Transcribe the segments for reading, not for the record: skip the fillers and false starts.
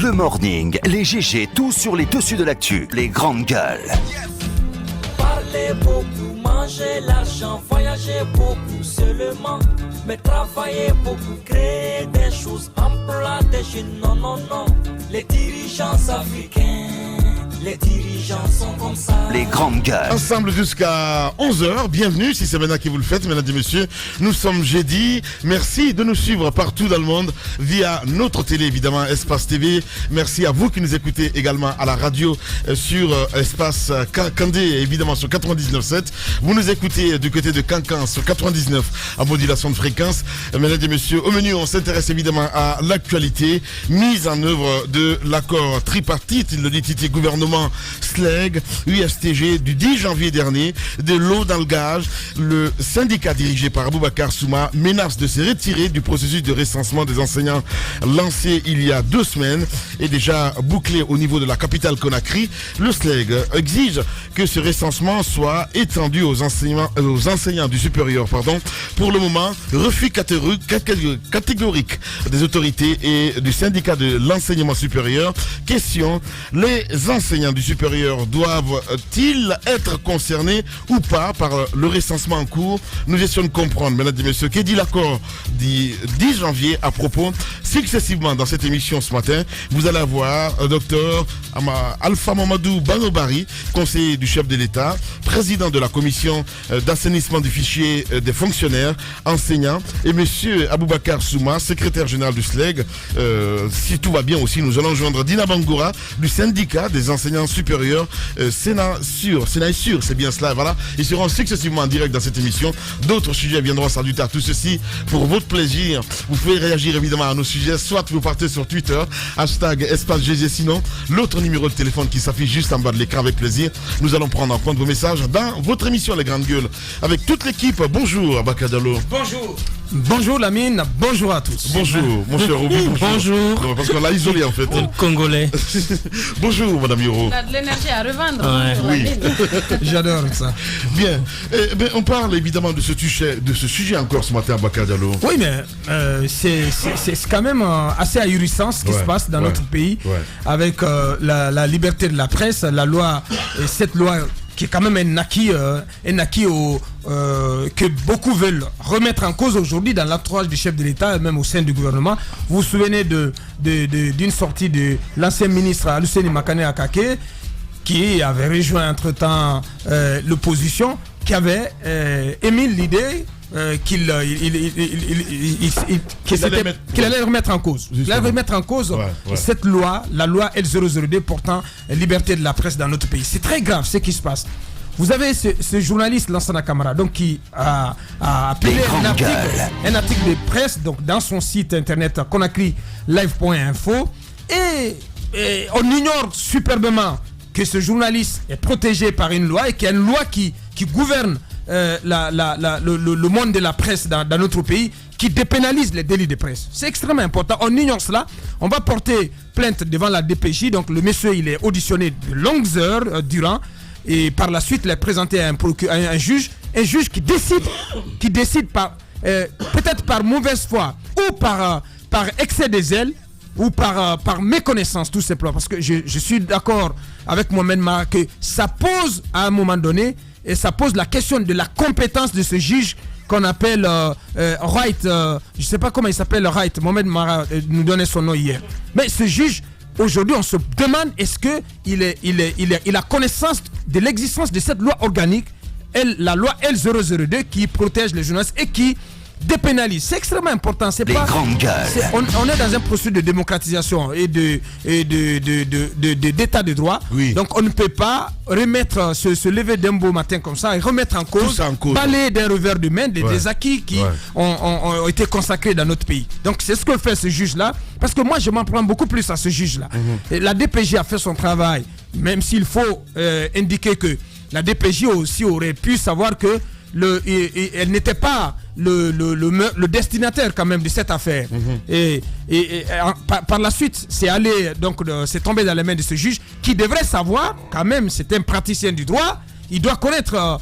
Le morning, les GG, tout sur les dessus de l'actu. Les grandes gueules. Parler beaucoup, manger l'argent, voyager beaucoup seulement. Mais travailler beaucoup, créer des choses, emploi des jeunes, non, non, non. Les dirigeants africains, les dirigeants sont comme ça. Les grandes gueules. Ensemble jusqu'à 11h, bienvenue si c'est maintenant que vous le faites, mesdames et messieurs. Nous sommes jeudi, merci de nous suivre partout dans le monde via notre télé évidemment, Espace TV. Merci à vous qui nous écoutez également à la radio sur Espace Kandé évidemment sur 99.7. Vous nous écoutez du côté de Cancan sur 99 à modulation de fréquence. Mesdames et messieurs, au menu on s'intéresse évidemment à l'actualité, mise en œuvre de l'accord tripartite, le dit gouvernement SLEG, USTG du 10 janvier dernier, de l'eau dans le gage. Le syndicat dirigé par Aboubacar Souma menace de se retirer du processus de recensement des enseignants lancé il y a 2 semaines et déjà bouclé au niveau de la capitale Conakry. Le SLEG exige que ce recensement soit étendu aux enseignants du supérieur. Pour le moment, refus catégorique des autorités et du syndicat de l'enseignement supérieur. Question, les enseignants du supérieur doivent-ils être concernés ou pas par le recensement en cours? Nous essayons de comprendre, mesdames et messieurs, qu'est dit l'accord du 10 janvier à propos. Successivement dans cette émission ce matin, vous allez avoir Dr Alpha Mamadou Banobari, conseiller du chef de l'État, président de la commission d'assainissement du fichier des fonctionnaires, enseignants, et monsieur Aboubacar Souma, secrétaire général du SLEG. Si tout va bien aussi, nous allons joindre Dina Bangoura du syndicat des enseignants supérieurs, Sénat sûr, c'est bien cela, voilà. Ils seront successivement en direct dans cette émission. D'autres sujets viendront s'ajouter à tout ceci pour votre plaisir. Vous pouvez réagir évidemment à nos sujets, soit vous partez sur Twitter, #EspaceGG, sinon l'autre numéro de téléphone qui s'affiche juste en bas de l'écran avec plaisir. Nous allons prendre en compte vos messages dans votre émission Les Grandes Gueules avec toute l'équipe. Bonjour Abaka Diallo. Bonjour. Bonjour Lamine, bonjour à tous. Bonjour, mon cher Roby. Bonjour. Non, parce qu'on l'a isolé en fait. Congolais. Bonjour Madame Yoro. On a de l'énergie à revendre. Ouais. Oui. J'adore ça. Bien. On parle évidemment de ce sujet encore ce matin, Abaka Diallo. Oui, mais c'est quand même assez ahurissant ce qui se passe dans notre pays avec la liberté de la presse, la loi, cette loi qui est quand même un acquis que beaucoup veulent remettre en cause aujourd'hui dans l'entourage du chef de l'État et même au sein du gouvernement. Vous vous souvenez d'une sortie de l'ancien ministre Aluseni Makane Akake qui avait rejoint entre-temps l'opposition, qui avait émis l'idée qu'il allait remettre en cause. Il allait remettre en cause cette loi, la loi L002 portant liberté de la presse dans notre pays. C'est très grave ce qui se passe. Vous avez ce journaliste Lansana Camara donc, qui a appelé un article de presse donc, dans son site internet conakrylive.info et on ignore superbement que ce journaliste est protégé par une loi et qu'il y a une loi qui gouverne le monde de la presse dans notre pays, qui dépénalise les délits de presse. C'est extrêmement important. On ignore cela. On va porter plainte devant la DPJ. Donc le monsieur, il est auditionné de longues heures durant. Et par la suite, il est présenté à un juge qui décide par peut-être par mauvaise foi ou par excès des ailes ou par méconnaissance tout simplement. Parce que je suis d'accord avec Mohamed Mara que ça pose à un moment donné et ça pose la question de la compétence de ce juge qu'on appelle Wright, je ne sais pas comment il s'appelle Wright, Mohamed Mara nous donnait son nom hier. Mais ce juge, aujourd'hui on se demande est-ce qu'il a connaissance de l'existence de cette loi organique, la loi L002 qui protège les journalistes et qui dépénalise. C'est extrêmement important. C'est pas, grandes gueules. On est dans un processus de démocratisation et d'état de droit. Oui. Donc on ne peut pas se lever d'un beau matin comme ça et remettre en cause, balayer d'un revers de main des acquis qui ont été consacrés dans notre pays. Donc c'est ce que fait ce juge-là. Parce que moi je m'en prends beaucoup plus à ce juge-là. Et la DPJ a fait son travail, même s'il faut indiquer que la DPJ aussi aurait pu savoir que elle n'était pas le destinataire quand même de cette affaire. Et par la suite, c'est tombé dans les mains de ce juge qui devrait savoir quand même, c'est un praticien du droit, il doit connaître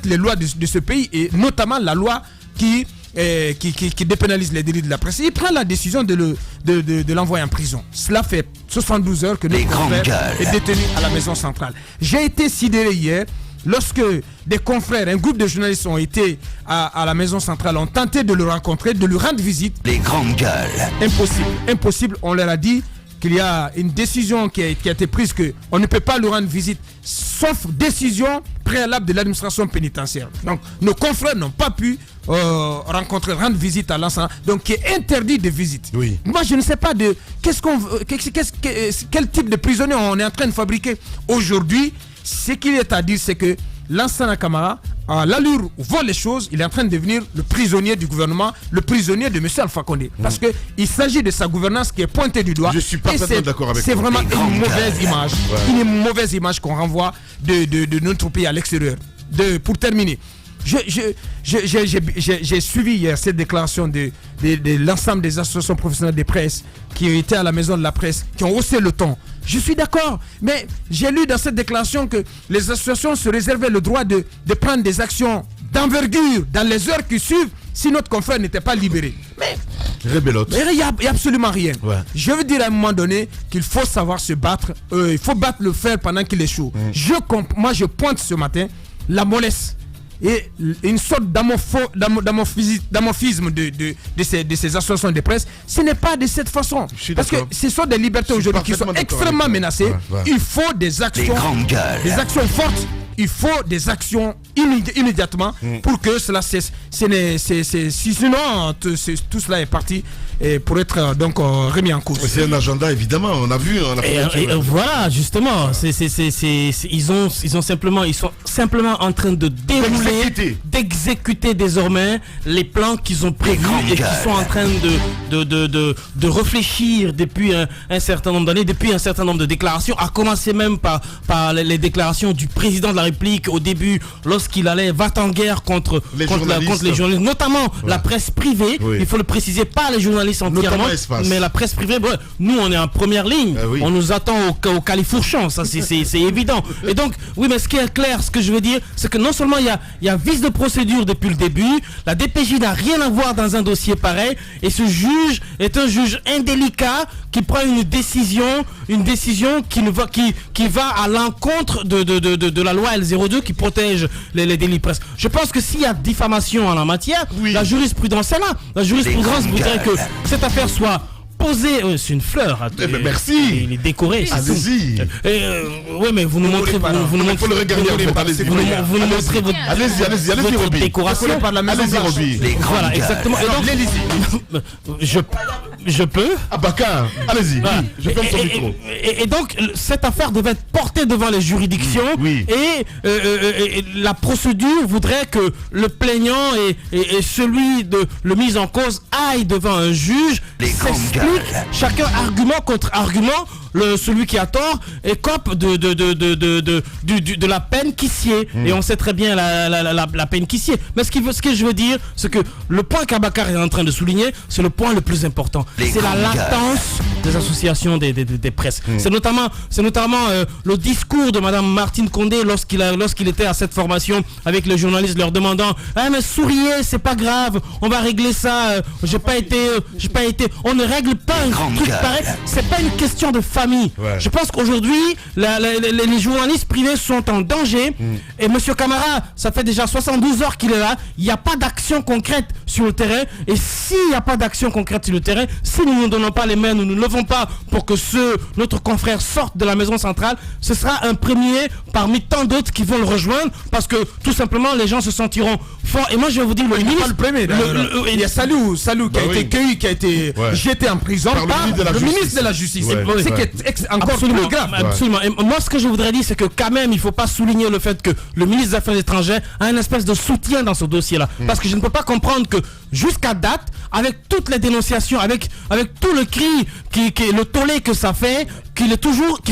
les lois de ce pays et notamment la loi qui qui dépénalise les délits de la presse, il prend la décision de l'envoyer en prison. Cela fait 72 heures que notre confrère est détenu à la maison centrale. J'ai été sidéré hier lorsque des confrères, un groupe de journalistes ont été à la maison centrale, ont tenté de le rencontrer, de lui rendre visite. Les grandes gueules. Impossible. On leur a dit qu'il y a une décision qui a été prise, qu'on ne peut pas lui rendre visite sauf décision préalable de l'administration pénitentiaire. Donc nos confrères n'ont pas pu rendre visite à l'ensemble, donc qui est interdit de visite. Oui. Moi je ne sais pas quel type de prisonnier on est en train de fabriquer. Aujourd'hui, ce qu'il est à dire, c'est que Lansana Camara, à l'allure où vont les choses, il est en train de devenir le prisonnier du gouvernement, le prisonnier de M. Alpha Condé. Parce qu'il s'agit de sa gouvernance qui est pointée du doigt. Je suis parfaitement d'accord avec vous. C'est vraiment une mauvaise image. Une mauvaise image qu'on renvoie de notre pays à l'extérieur. Pour terminer, j'ai suivi hier cette déclaration de l'ensemble des associations professionnelles de presse qui étaient à la maison de la presse, qui ont haussé le ton. Je suis d'accord, mais j'ai lu dans cette déclaration que les associations se réservaient le droit de prendre des actions d'envergure dans les heures qui suivent si notre confrère n'était pas libéré. Mais il n'y a absolument rien. Ouais. Je veux dire à un moment donné qu'il faut savoir se battre. Il faut battre le fer pendant qu'il est chaud. Moi, je pointe ce matin la mollesse et une sorte d'amorphisme de ces associations de presse. Ce n'est pas de cette façon. Parce que ce sont des libertés aujourd'hui qui sont extrêmement menacées. Il faut des actions fortes. Il faut des actions immédiatement pour que cela cesse. Sinon, tout cela est parti pour être donc remis en cause. C'est un agenda, évidemment. On a vu. Voilà, justement. Ils sont simplement en train de dérouler, d'exécuter désormais les plans qu'ils ont prévus et qui sont en train de réfléchir depuis un certain nombre d'années, depuis un certain nombre de déclarations, à commencer même par les déclarations du président de la République au début, lorsqu'il allait va-t-en-guerre contre les journalistes, notamment la presse privée. Il faut le préciser, pas les journalistes entièrement, mais la presse privée. Nous, on est en première ligne. On nous attend au califourchon, ça c'est évident. Et donc, oui, mais ce qui est clair, ce que je veux dire, c'est que non seulement il y a vice de procédure depuis le début, la DPJ n'a rien à voir dans un dossier pareil, et ce juge est un juge indélicat qui prend une décision qui va à l'encontre de la loi L02 qui protège les délits presse. Je pense que s'il y a diffamation en la matière, la jurisprudence est là. La jurisprudence voudrait que cette affaire soit posée. C'est une fleur. Merci. Il est décoré. Allez-y. Oui, mais vous nous montrez. Vous nous montrez. Vous nous montrez votre. Allez-y, décoration par la maison. Allez-y, voilà, exactement. Et donc, je peux. Bakar, allez-y. Je ferme son micro. Et donc, cette affaire devait être portée devant les juridictions. Et la procédure voudrait que le plaignant et celui de le mis en cause aillent devant un juge, s'expliquent, chacun argument contre argument. Celui qui a tort écope de la peine qui sied. Et on sait très bien la peine qui sied. Mais ce que je veux dire, c'est que le point qu'Abakar est en train de souligner, c'est le point le plus important. C'est la latence des associations des presses. C'est notamment le discours de Madame Martine Condé lorsqu'il était à cette formation avec les journalistes, leur demandant mais souriez, c'est pas grave, on va régler ça. J'ai pas été. On ne règle pas un truc pareil. C'est pas une question de famille. Je pense qu'aujourd'hui, les journalistes privés sont en danger. Et Monsieur Camara, ça fait déjà 72 heures qu'il est là. Il n'y a pas d'action concrète sur le terrain. Et s'il n'y a pas d'action concrète sur le terrain, si nous ne donnons pas les mains, nous ne levons pas pour que notre confrère sorte de la maison centrale, ce sera un premier parmi tant d'autres qui vont le rejoindre, parce que tout simplement les gens se sentiront forts. Et moi je vais vous dire, le ministre, le premier, il y a Salou qui a été cueilli, qui a été jeté en prison par le ministre de la Justice. C'est encore plus grave. Absolument. Et moi ce que je voudrais dire, c'est que quand même il ne faut pas souligner le fait que le ministre des Affaires étrangères a une espèce de soutien dans ce dossier-là. Parce que je ne peux pas comprendre que jusqu'à date, avec toutes les dénonciations, avec tout le cri, le tollé que ça fait, qu'il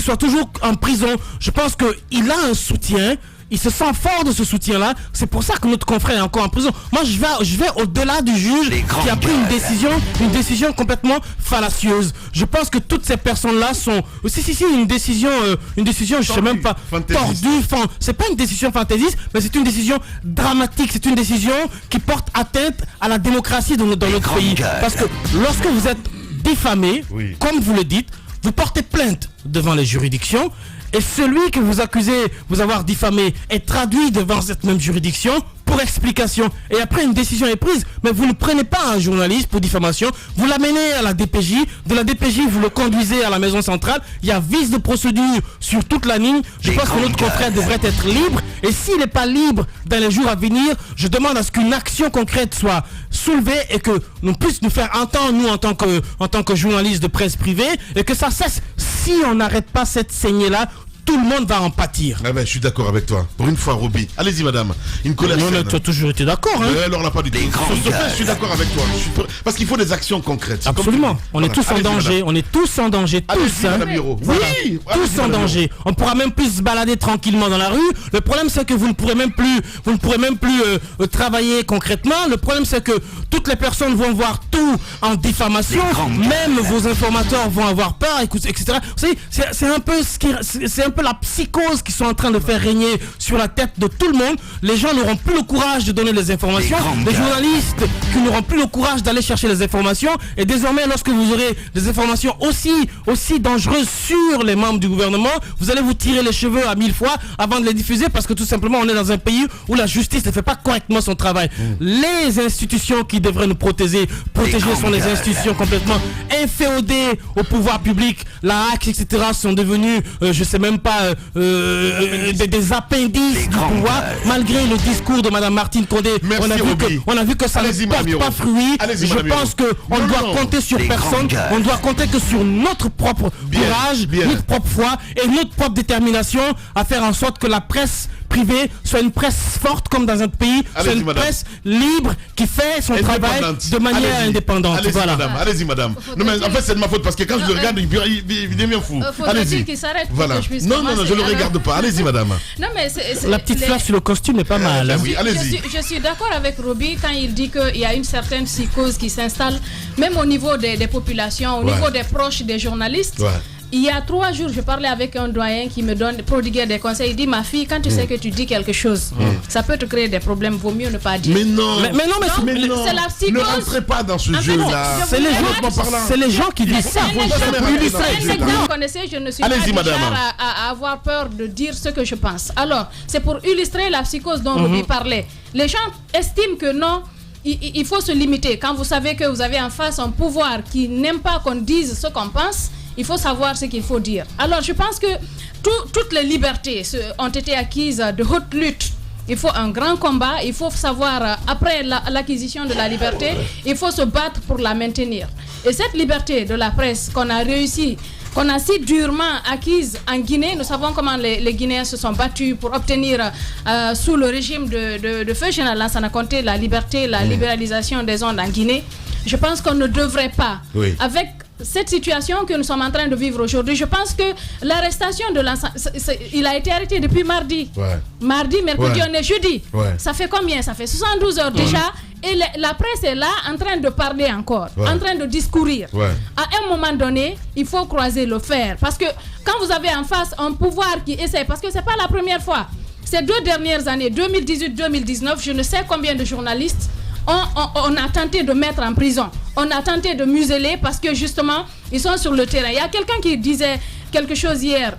soit toujours en prison, je pense qu'il a un soutien. il se sent fort de ce soutien-là. C'est pour ça que notre confrère est encore en prison. Moi, je vais au-delà du juge qui a pris une décision complètement fallacieuse. Je pense que toutes ces personnes-là sont... une décision, je sais même pas, tordue. C'est pas une décision fantaisiste, mais c'est une décision dramatique. C'est une décision qui porte atteinte à la démocratie dans notre pays. Parce que lorsque vous êtes diffamé, comme vous le dites, vous portez plainte devant les juridictions. Et celui que vous accusez vous avoir diffamé est traduit devant cette même juridiction pour explication. Et après, une décision est prise. Mais vous ne prenez pas un journaliste pour diffamation, vous l'amenez à la DPJ. De la DPJ, vous le conduisez à la maison centrale. Il y a vice de procédure sur toute la ligne. Je pense que notre confrère devrait être libre. Et s'il n'est pas libre dans les jours à venir, je demande à ce qu'une action concrète soit soulevée et que nous puissions nous faire entendre, nous, en tant que journalistes de presse privée, et que ça cesse. Si on n'arrête pas cette saignée-là, tout le monde va en pâtir. Ah ben, je suis d'accord avec toi. Pour une fois, Roby. Allez-y, madame. Une colère. Non, mais tu as toujours été d'accord. Hein. Alors là, pas du tout. Je suis d'accord avec toi. Parce qu'il faut des actions concrètes. Absolument. On est tous en danger. On est tous en danger. Tous. Hein. Oui, tous en danger. On pourra même plus se balader tranquillement dans la rue. Le problème, c'est que vous ne pourrez même plus travailler concrètement. Le problème, c'est que toutes les personnes vont voir tout en diffamation. Même vos informateurs vont avoir peur, etc. Vous savez, c'est un peu la psychose qu'ils sont en train de faire régner sur la tête de tout le monde. Les gens n'auront plus le courage de donner les informations. Les journalistes qui n'auront plus le courage d'aller chercher les informations. Et désormais, lorsque vous aurez des informations aussi dangereuses sur les membres du gouvernement, vous allez vous tirer les cheveux à 1000 fois avant de les diffuser, parce que tout simplement, on est dans un pays où la justice ne fait pas correctement son travail. Les institutions qui devraient nous protéger sont des institutions complètement inféodées au pouvoir public. La HAC, etc. sont devenues, je sais même pas, des appendices du pouvoir, malgré le discours de Madame Martine Condé. On a vu que ça ne porte pas fruit. Je pense qu'on doit compter sur personne. On doit compter que sur notre propre courage, notre propre foi et notre propre détermination à faire en sorte que la presse privée soit une presse forte comme dans un pays, soit une presse libre qui fait son travail de manière indépendante. Allez-y, madame. Non, mais en fait, c'est de ma faute parce que quand je le regarde, il devient fou. Allez-y. Voilà. Non, je ne le regarde pas. Allez-y, madame. Non, mais la petite fleur sur le costume n'est pas mal. Oui, allez-y. Je suis d'accord avec Roby quand il dit qu'il y a une certaine psychose qui s'installe, même au niveau des populations, au niveau des proches des journalistes. Il y a 3 jours, je parlais avec un doyen qui me prodiguait des conseils. Il dit, ma fille, quand tu sais que tu dis quelque chose, ça peut te créer des problèmes, vaut mieux ne pas dire. Mais non, c'est la psychose. Ne rentrez pas dans ce jeu-là. C'est les gens qui disent ça. Vous connaissez, je ne suis pas du genre à avoir peur de dire ce que je pense. Alors, c'est pour illustrer la psychose dont Roby parlait. Les gens estiment que non, il faut se limiter. Quand vous savez que vous avez en face un pouvoir qui n'aime pas qu'on dise ce qu'on pense, il faut savoir ce qu'il faut dire. Alors, je pense que toutes les libertés ont été acquises de haute lutte. Il faut un grand combat. Il faut savoir, après l'acquisition de la liberté, il faut se battre pour la maintenir. Et cette liberté de la presse qu'on a si durement acquise en Guinée, nous savons comment les Guinéens se sont battus pour obtenir, sous le régime de Feu Général Lansana Conté, la liberté, la libéralisation des ondes en Guinée. Je pense qu'on ne devrait pas, avec cette situation que nous sommes en train de vivre aujourd'hui, je pense que l'arrestation de Lansana, il a été arrêté depuis mardi. Mardi, mercredi, on est jeudi. Ça fait combien? Ça fait 72 heures déjà. Et la presse est là en train de parler encore, en train de discourir. À un moment donné, il faut croiser le fer. Parce que quand vous avez en face un pouvoir qui essaie, parce que ce n'est pas la première fois, ces 2 dernières années, 2018-2019, je ne sais combien de journalistes on a tenté de mettre en prison. On a tenté de museler parce que justement, ils sont sur le terrain. Il y a quelqu'un qui disait quelque chose hier.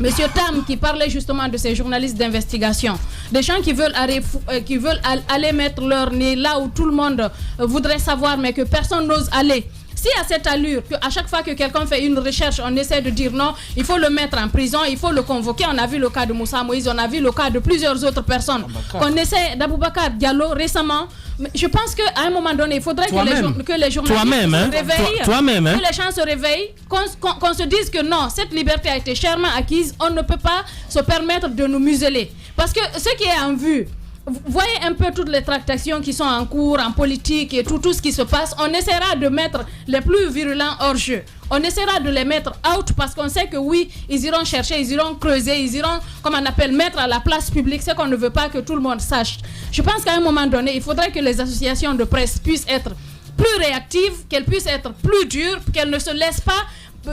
Monsieur Tam qui parlait justement de ces journalistes d'investigation, des gens qui veulent aller mettre leur nez là où tout le monde voudrait savoir mais que personne n'ose aller. Si à cette allure, à chaque fois que quelqu'un fait une recherche, on essaie de dire non, il faut le mettre en prison, il faut le convoquer. On a vu le cas de Moussa Moïse, on a vu le cas de plusieurs autres personnes. On essaie d'Aboubacar Diallo récemment. Je pense qu'à un moment donné, il faudrait que les journalistes se réveillent, que les gens se réveillent, qu'on se dise que non, cette liberté a été chèrement acquise, on ne peut pas se permettre de nous museler. Parce que ce qui est en vue, vous voyez un peu toutes les tractations qui sont en cours, en politique et tout ce qui se passe. On essaiera de mettre les plus virulents hors jeu. on essaiera de les mettre out parce qu'on sait que oui, ils iront chercher, ils iront creuser, ils iront, comme on appelle, mettre à la place publique ce qu'on ne veut pas que tout le monde sache. Je pense qu'à un moment donné, il faudrait que les associations de presse puissent être plus réactives, qu'elles puissent être plus dures, qu'elles ne se laissent pas,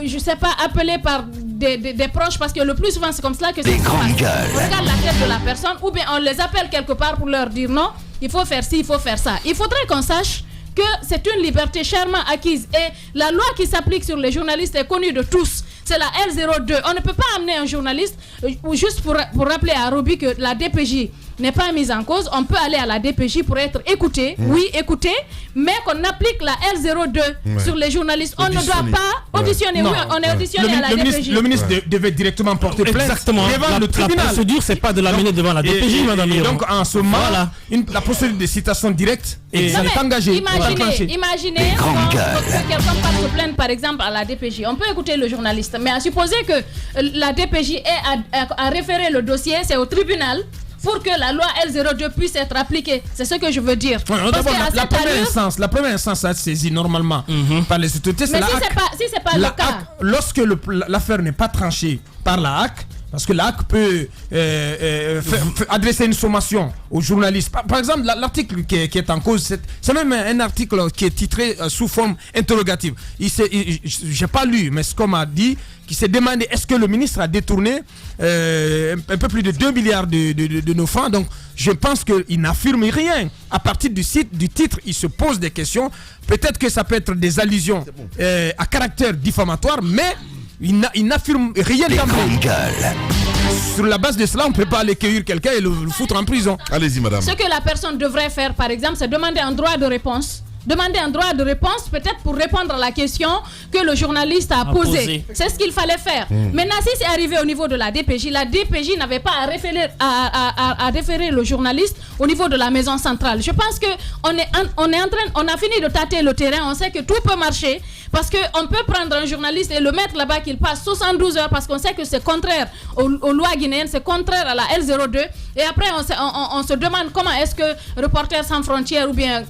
je sais pas, appeler par des proches, parce que le plus souvent c'est comme cela que ça se passe. On regarde la tête de la personne, ou bien on les appelle quelque part pour leur dire non, il faut faire ci, il faut faire ça. Il faudrait qu'on sache que c'est une liberté chèrement acquise, et la loi qui s'applique sur les journalistes est connue de tous. C'est la L02. On ne peut pas amener un journaliste, juste pour rappeler à Roby que la DPJ n'est pas mise en cause. On peut aller à la DPJ pour être écouté, oui, écouté, mais qu'on applique la L02 sur les journalistes. On ne doit pas auditionner. Oui, on est auditionné à la DPJ. Le ministre devait directement porter plainte. Exactement. Devant le tribunal. La procédure, c'est pas de l'amener devant la DPJ, madame. Et donc, en ce moment, la procédure de citation directe est engagée. Imaginez que quelqu'un passe se plaindre, par exemple, à la DPJ. On peut écouter le journaliste, mais à supposer que la DPJ ait à référer le dossier, c'est au tribunal pour que la loi L02 puisse être appliquée. C'est ce que je veux dire. La première instance a saisi normalement par les autorités. Mais si c'est pas le cas. Lorsque l'affaire n'est pas tranchée par la HAC, parce que la HAC peut adresser une sommation aux journalistes. Par exemple, l'article qui est en cause, c'est même un article qui est titré sous forme interrogative. Je n'ai pas lu, mais ce qu'on m'a dit, qui s'est demandé est-ce que le ministre a détourné un peu plus de 2 milliards de nos francs. Donc, je pense qu'il n'affirme rien. À partir du titre, il se pose des questions. Peut-être que ça peut être des allusions à caractère diffamatoire, mais il n'affirme rien d'emblée. Sur la base de cela, on ne peut pas aller cueillir quelqu'un et le foutre en prison. Allez-y, madame. Ce que la personne devrait faire, par exemple, c'est demander un droit de réponse. Demander un droit de réponse, peut-être pour répondre à la question que le journaliste a posée. C'est ce qu'il fallait faire. Maintenant, si c'est arrivé au niveau de la DPJ n'avait pas à référer le journaliste au niveau de la maison centrale. Je pense que on a fini de tâter le terrain. On sait que tout peut marcher parce qu'on peut prendre un journaliste et le mettre là-bas qu'il passe 72 heures parce qu'on sait que c'est contraire aux lois guinéennes, c'est contraire à la L02. Et après, on se demande comment est-ce que Reporters sans frontières ou bien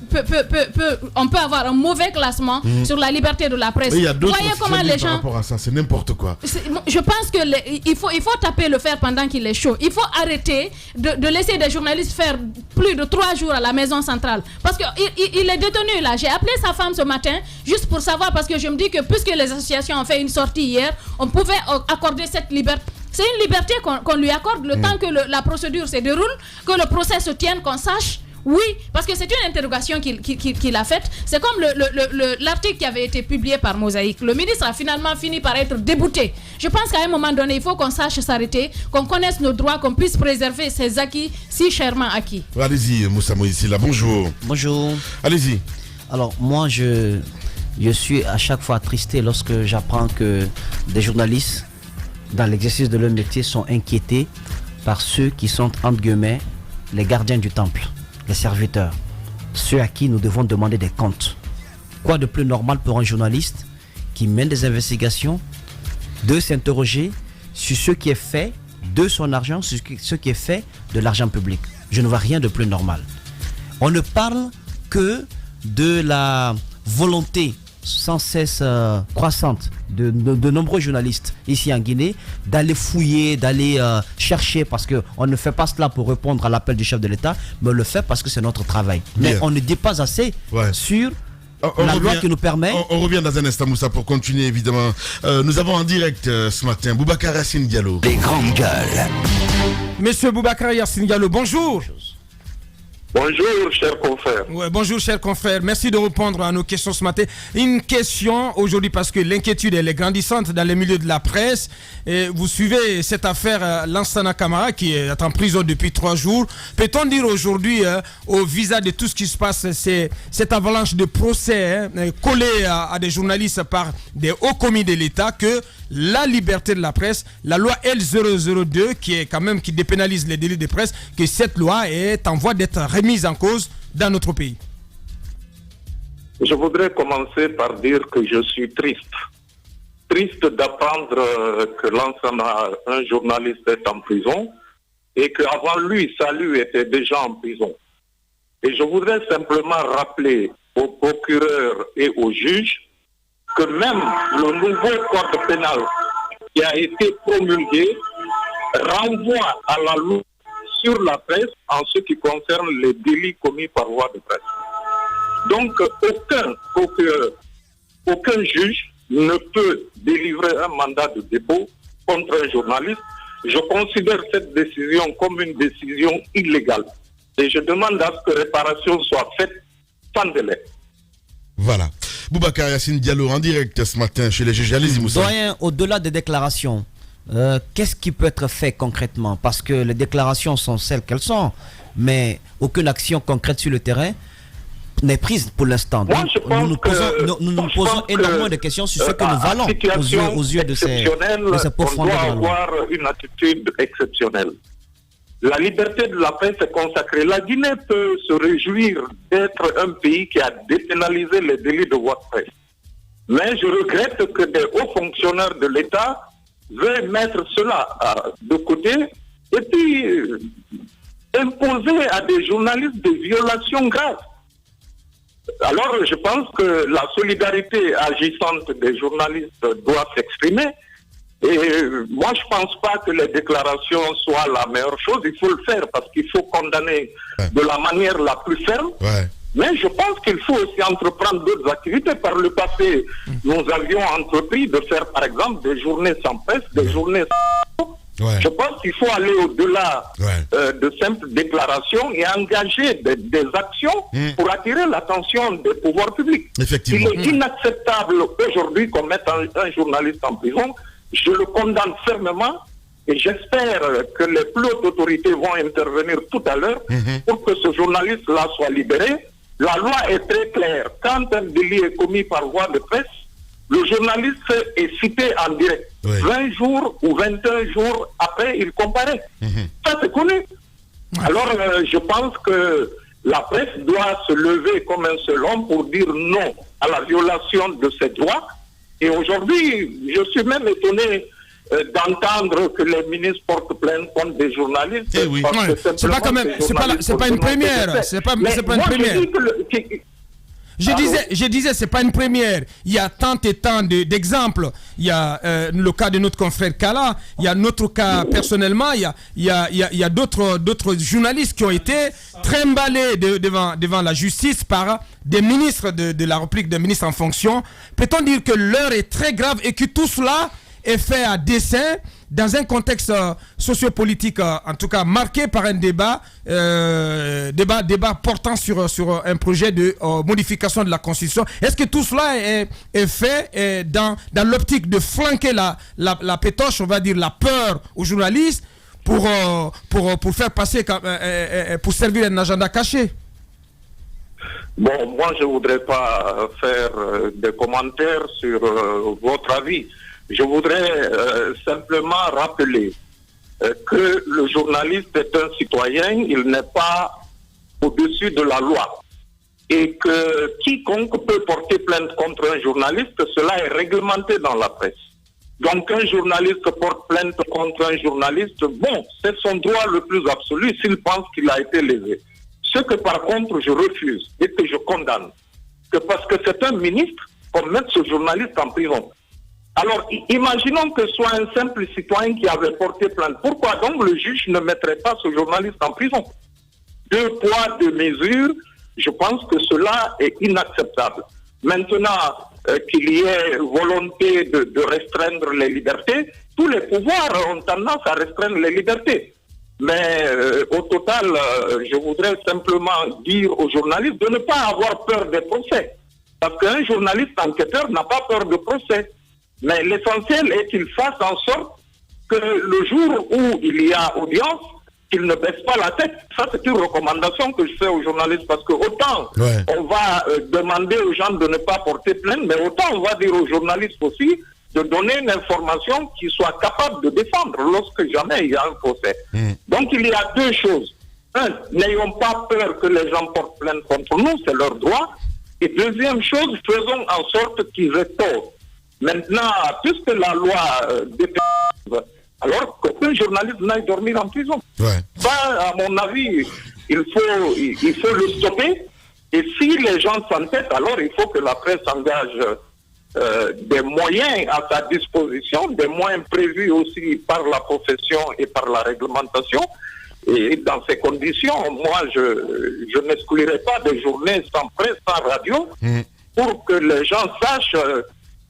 on peut avoir un mauvais classement sur la liberté de la presse. Il y a d'autres comment les gens... par rapport à ça, c'est n'importe quoi. Je pense que il faut taper le fer pendant qu'il est chaud. Il faut arrêter de laisser des journalistes faire plus de 3 jours à la maison centrale. Parce qu'il est détenu là. J'ai appelé sa femme ce matin juste pour savoir, parce que je me dis que puisque les associations ont fait une sortie hier, on pouvait accorder cette liberté. C'est une liberté qu'on lui accorde le temps que la procédure se déroule, que le procès se tienne, qu'on sache. Oui, parce que c'est une interrogation qu'il a faite. C'est comme l'article qui avait été publié par Mosaïque. Le ministre a finalement fini par être débouté. Je pense qu'à un moment donné, il faut qu'on sache s'arrêter, qu'on connaisse nos droits, qu'on puisse préserver ces acquis si chèrement acquis. Allez-y, Moussa Moïse, là, bonjour. Bonjour. Allez-y. Alors, moi, je suis à chaque fois attristé lorsque j'apprends que des journalistes, dans l'exercice de leur métier, sont inquiétés par ceux qui sont, entre guillemets, les gardiens du temple. Les serviteurs, ceux à qui nous devons demander des comptes. Quoi de plus normal pour un journaliste qui mène des investigations de s'interroger sur ce qui est fait de son argent, sur ce qui est fait de l'argent public? Je ne vois rien de plus normal. On ne parle que de la volonté sans cesse croissante de nombreux journalistes ici en Guinée d'aller fouiller, d'aller chercher, parce qu'on ne fait pas cela pour répondre à l'appel du chef de l'État, mais on le fait parce que c'est notre travail. Mais on ne dit pas assez sur la loi qui nous permet... On revient dans un instant, Moussa, pour continuer évidemment. Nous avons en direct ce matin Boubacar Yassine Diallo. Les grandes gueules. Monsieur Boubacar Yassine Diallo, bonjour. Bonjour, chers confrères. Ouais, bonjour, chers confrères. Merci de répondre à nos questions ce matin. Une question aujourd'hui, parce que l'inquiétude elle est grandissante dans les milieux de la presse. Et vous suivez cette affaire Lansana Camara qui est en prison depuis 3 jours. Peut-on dire aujourd'hui, au visage de tout ce qui se passe, c'est cette avalanche de procès collés à des journalistes par des hauts commis de l'État, que la liberté de la presse, la loi L002 qui dépénalise les délits de presse, que cette loi est en voie d'être remise en cause dans notre pays? Je voudrais commencer par dire que je suis triste. Triste d'apprendre que Lansana, un journaliste, est en prison et qu'avant lui, Salut était déjà en prison. Et je voudrais simplement rappeler aux procureurs et aux juges que même le nouveau code pénal qui a été promulgué renvoie à la loi sur la presse en ce qui concerne les délits commis par voie de presse. Donc, aucun juge ne peut délivrer un mandat de dépôt contre un journaliste. Je considère cette décision comme une décision illégale. Et je demande à ce que réparation soit faite sans délai. Voilà. Boubacar Yassine Diallo en direct ce matin chez les juges. Allez-y, Moussa. Doyen, au-delà des déclarations, qu'est-ce qui peut être fait concrètement? Parce que les déclarations sont celles qu'elles sont, mais aucune action concrète sur le terrain n'est prise pour l'instant. Donc, nous nous posons énormément de questions sur ce que nous valons aux yeux de ces profondeurs. On doit avoir une attitude exceptionnelle. La liberté de la presse est consacrée. La Guinée peut se réjouir d'être un pays qui a dépénalisé les délits de voie de presse. Mais je regrette que des hauts fonctionnaires de l'État veuillent mettre cela de côté et puis imposer à des journalistes des violations graves. Alors, je pense que la solidarité agissante des journalistes doit s'exprimer. Et moi, je ne pense pas que les déclarations soient la meilleure chose. Il faut le faire parce qu'il faut condamner de la manière la plus ferme. Mais je pense qu'il faut aussi entreprendre d'autres activités. Par le passé, nous avions entrepris de faire, par exemple, des journées sans presse, des journées sans... Je pense qu'il faut aller au-delà de simples déclarations et engager des actions pour attirer l'attention des pouvoirs publics. Effectivement. Il est inacceptable aujourd'hui qu'on mette un journaliste en prison. Je le condamne fermement et j'espère que les plus hautes autorités vont intervenir tout à l'heure pour que ce journaliste-là soit libéré. La loi est très claire. Quand un délit est commis par voie de presse, le journaliste est cité en direct. 20 jours ou 21 jours après, il comparaît. Ça, c'est connu. Alors, je pense que la presse doit se lever comme un seul homme pour dire non à la violation de ses droits. Et aujourd'hui, je suis même étonné d'entendre que les ministres portent plainte contre des journalistes. C'est pas quand même, c'est pas une première. C'est pas une première. Je disais, c'est pas une première. Il y a tant et tant d'exemples. Il y a le cas de notre confrère Kala. Il y a notre cas personnellement. Il y a d'autres journalistes qui ont été trimballés devant la justice par des ministres de la République, des ministres en fonction. Peut-on dire que l'heure est très grave et que tout cela est fait à dessein dans un contexte sociopolitique, en tout cas marqué par un débat portant sur un projet de modification de la Constitution. Est-ce que tout cela est fait dans l'optique de flanquer la pétoche, on va dire la peur aux journalistes pour faire passer, pour servir un agenda caché? Bon, moi je ne voudrais pas faire des commentaires sur votre avis. Je voudrais simplement rappeler que le journaliste est un citoyen, il n'est pas au-dessus de la loi. Et que quiconque peut porter plainte contre un journaliste, cela est réglementé dans la presse. Donc un journaliste porte plainte contre un journaliste, bon, c'est son droit le plus absolu s'il pense qu'il a été lésé. Ce que par contre je refuse et que je condamne, que parce que c'est un ministre qu'on mette ce journaliste en prison. Alors, imaginons que ce soit un simple citoyen qui avait porté plainte. Pourquoi donc le juge ne mettrait pas ce journaliste en prison? 2 poids, 2 mesures, je pense que cela est inacceptable. Maintenant qu'il y ait volonté de restreindre les libertés, tous les pouvoirs ont tendance à restreindre les libertés. Mais au total, je voudrais simplement dire aux journalistes de ne pas avoir peur des procès. Parce qu'un journaliste enquêteur n'a pas peur de procès. Mais l'essentiel est qu'il fasse en sorte que le jour où il y a audience, qu'il ne baisse pas la tête. Ça, c'est une recommandation que je fais aux journalistes parce que autant on va demander aux gens de ne pas porter plainte, mais autant on va dire aux journalistes aussi de donner une information qui soit capable de défendre lorsque jamais il y a un procès. Donc il y a 2 choses. 1, n'ayons pas peur que les gens portent plainte contre nous, c'est leur droit. Et deuxième chose, faisons en sorte qu'ils aient tort. Maintenant, puisque la loi dépend, alors qu'aucun journaliste n'aille dormir en prison. Ça, à mon avis, il faut le stopper. Et si les gens s'entêtent, alors il faut que la presse s'engage des moyens à sa disposition, des moyens prévus aussi par la profession et par la réglementation. Et dans ces conditions, moi, je n'exclurai pas des journées sans presse, sans radio, pour que les gens sachent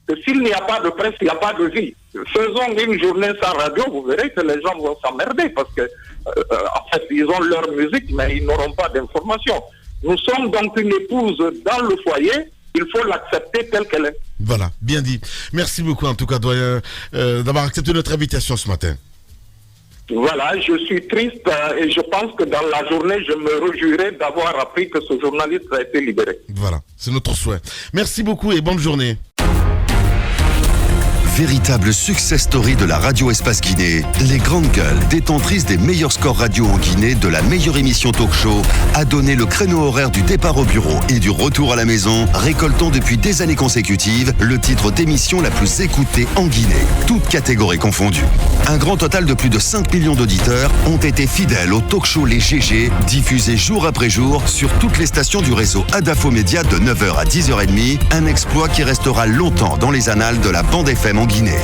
que s'il n'y a pas de presse, il n'y a pas de vie. Faisons une journée sans radio, vous verrez que les gens vont s'emmerder parce que, en fait, ils ont leur musique, mais ils n'auront pas d'informations. Nous sommes donc une épouse dans le foyer. Il faut l'accepter telle qu'elle est. Voilà, bien dit. Merci beaucoup, en tout cas, doyen, d'avoir accepté notre invitation ce matin. Voilà, je suis triste et je pense que dans la journée, je me réjouirai d'avoir appris que ce journaliste a été libéré. Voilà, c'est notre souhait. Merci beaucoup et bonne journée. Véritable success story de la radio Espace Guinée, les grandes gueules, détentrices des meilleurs scores radio en Guinée, de la meilleure émission talk show, a donné le créneau horaire du départ au bureau et du retour à la maison, récoltant depuis des années consécutives le titre d'émission la plus écoutée en Guinée, toutes catégories confondues. Un grand total de plus de 5 millions d'auditeurs ont été fidèles au talk show Les GG, diffusé jour après jour sur toutes les stations du réseau Adafo Média de 9h à 10h30, un exploit qui restera longtemps dans les annales de la bande FM en Guinée.